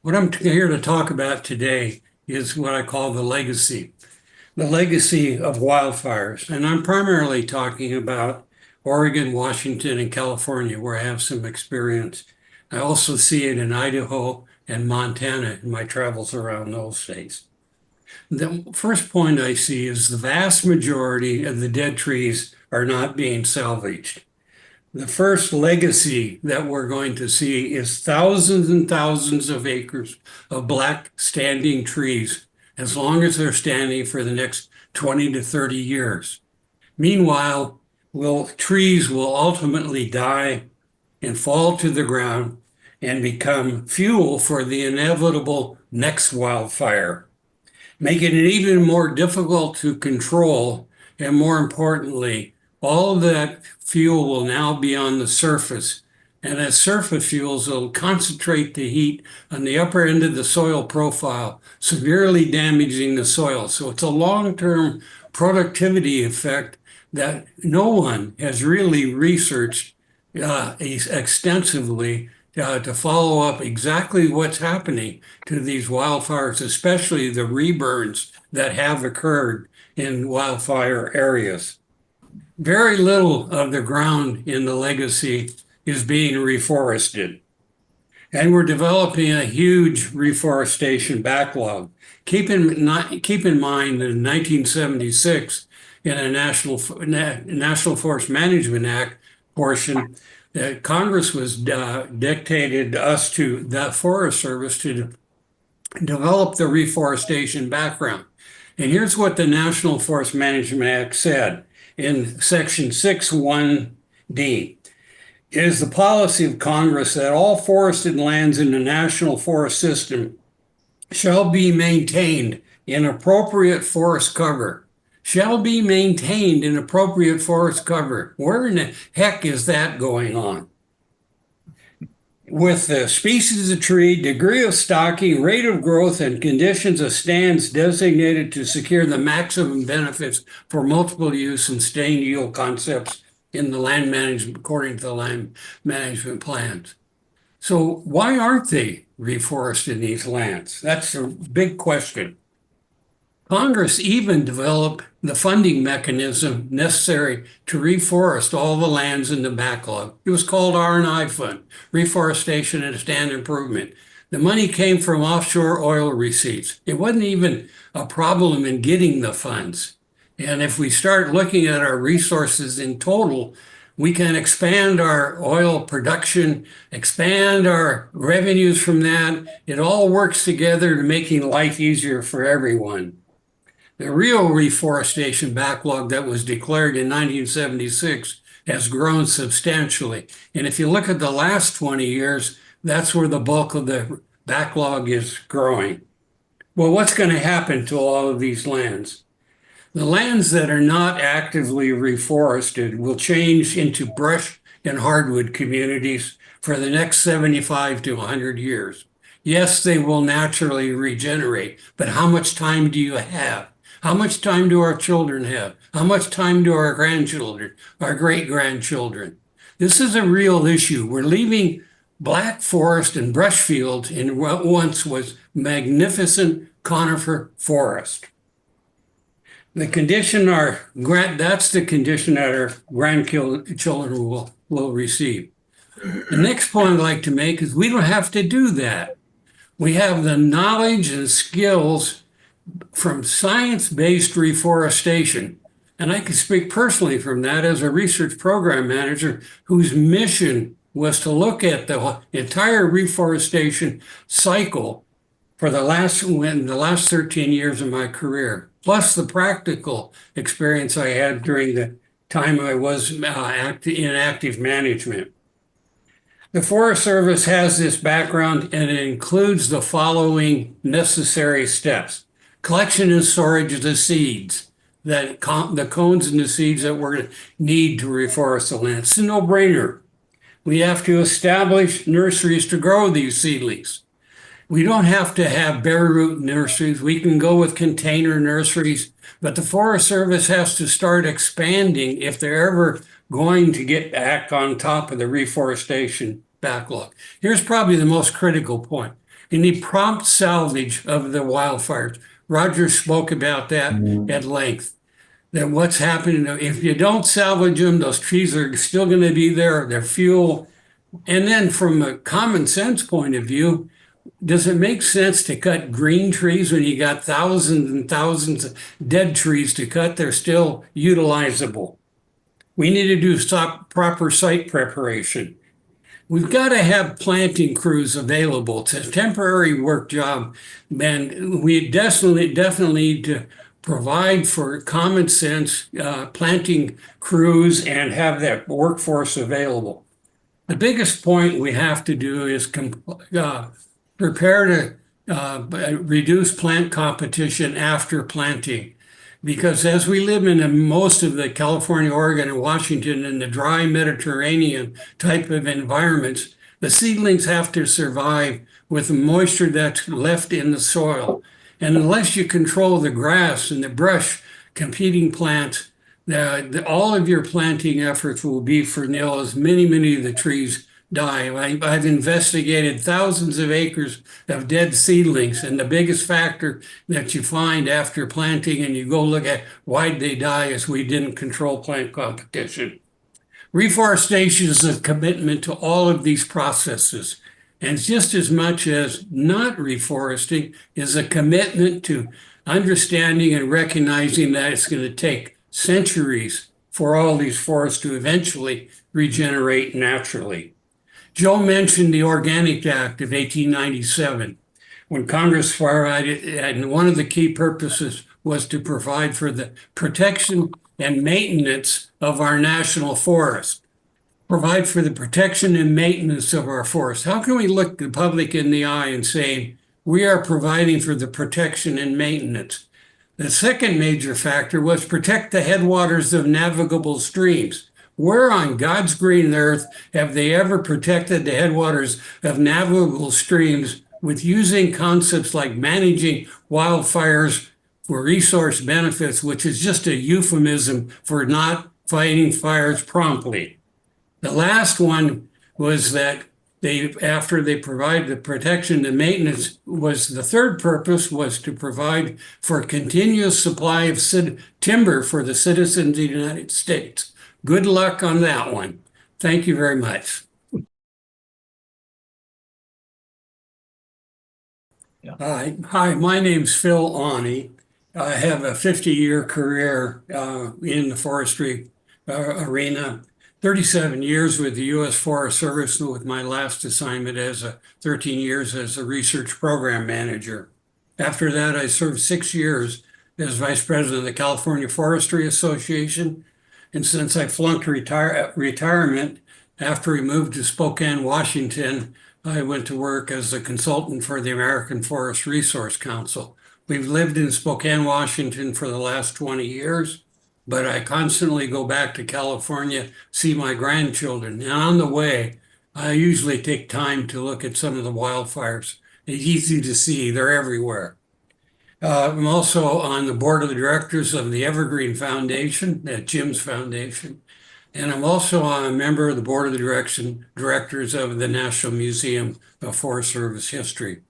What I'm here to talk about today is what I call the legacy of wildfires. And I'm primarily talking about Oregon, Washington, and California, where I have some experience. I also see it in Idaho and Montana in my travels around those states. The first point I see is the vast majority of the dead trees are not being salvaged. The first legacy that we're going to see is thousands and thousands of acres of black standing trees, as long as they're standing for the next 20 to 30 years. Meanwhile, trees will ultimately die and fall to the ground and become fuel for the inevitable next wildfire, making it even more difficult to control. And more importantly, all of that fuel will now be on the surface. And as surface fuels, will concentrate the heat on the upper end of the soil profile, severely damaging the soil. So it's a long-term productivity effect that no one has really researched extensively to follow up exactly what's happening to these wildfires, especially the reburns that have occurred in wildfire areas. Very little of the ground in the legacy is being reforested. And we're developing a huge reforestation backlog. Keep in mind that in 1976, in a National Forest Management Act portion, that Congress was dictated us to the Forest Service to develop the reforestation background. And here's what the National Forest Management Act said in Section 6(1)(d). It is the policy of Congress that all forested lands in the National Forest System shall be maintained in appropriate forest cover. Shall be maintained in appropriate forest cover. Where in the heck is that going on? With the species of tree, degree of stocking, rate of growth, and conditions of stands designated to secure the maximum benefits for multiple use and sustained yield concepts in the land management, according to the land management plans. So why aren't they reforesting these lands? That's a big question. Congress even developed the funding mechanism necessary to reforest all the lands in the backlog. It was called R&I Fund, Reforestation and Stand Improvement. The money came from offshore oil receipts. It wasn't even a problem in getting the funds. And if we start looking at our resources in total, we can expand our oil production, expand our revenues from that. It all works together to making life easier for everyone. The real reforestation backlog that was declared in 1976 has grown substantially. And if you look at the last 20 years, that's where the bulk of the backlog is growing. Well, what's going to happen to all of these lands? The lands that are not actively reforested will change into brush and hardwood communities for the next 75 to 100 years. Yes, they will naturally regenerate, but how much time do you have? How much time do our children have? How much time do our grandchildren, our great-grandchildren? This is a real issue. We're leaving black forest and brush fields in what once was magnificent conifer forest. That's the condition that our grandchildren will receive. The next point I'd like to make is we don't have to do that. We have the knowledge and skills from science-based reforestation. And I can speak personally from that as a research program manager whose mission was to look at the entire reforestation cycle for the last 13 years of my career, plus the practical experience I had during the time I was in active management. The Forest Service has this background, and it includes the following necessary steps. Collection and storage of the seeds, the cones and the seeds that we're going to need to reforest the land. It's a no-brainer. We have to establish nurseries to grow these seedlings. We don't have to have bare root nurseries. We can go with container nurseries, but the Forest Service has to start expanding if they're ever going to get back on top of the reforestation backlog. Here's probably the most critical point. You need prompt salvage of the wildfires. Roger spoke about that at length. That what's happening, if you don't salvage them, those trees are still going to be there, they're fuel. And then from a common sense point of view, does it make sense to cut green trees when you got thousands and thousands of dead trees to cut? They're still utilizable. We need to do proper site preparation. We've got to have planting crews available. It's a temporary work job, and we definitely need to provide for common sense planting crews and have that workforce available. The biggest point we have to do is prepare to reduce plant competition after planting. Because as we live in most of the California, Oregon, and Washington in the dry Mediterranean type of environments, the seedlings have to survive with the moisture that's left in the soil. And unless you control the grass and the brush competing plants, all of your planting efforts will be for nil as many of the trees die. I've investigated thousands of acres of dead seedlings, and the biggest factor that you find after planting and you go look at why they die is we didn't control plant competition. Reforestation is a commitment to all of these processes, and just as much as not reforesting is a commitment to understanding and recognizing that it's going to take centuries for all these forests to eventually regenerate naturally. Joe mentioned the Organic Act of 1897, when Congress provided, and one of the key purposes was to provide for the protection and maintenance of our national forest. Provide for the protection and maintenance of our forests. How can we look the public in the eye and say, we are providing for the protection and maintenance? The second major factor was protect the headwaters of navigable streams. Where on God's green earth have they ever protected the headwaters of navigable streams with using concepts like managing wildfires for resource benefits, which is just a euphemism for not fighting fires promptly? The last one was that after they provide the protection and maintenance, was the third purpose was to provide for a continuous supply of timber for the citizens of the United States. Good luck on that one. Thank you very much. Yeah. Hi, my name's Phil Aune. I have a 50-year career in the forestry arena. 37 years with the U.S. Forest Service, with my last assignment as 13 years as a research program manager. After that, I served 6 years as vice president of the California Forestry Association. And since I flunked retirement, after we moved to Spokane, Washington, I went to work as a consultant for the American Forest Resource Council. We've lived in Spokane, Washington for the last 20 years, but I constantly go back to California, see my grandchildren. And on the way, I usually take time to look at some of the wildfires. It's easy to see, they're everywhere. I'm also on the board of directors of the Evergreen Foundation, at Jim's Foundation. And I'm also a member of the board of directors of the National Museum of Forest Service History.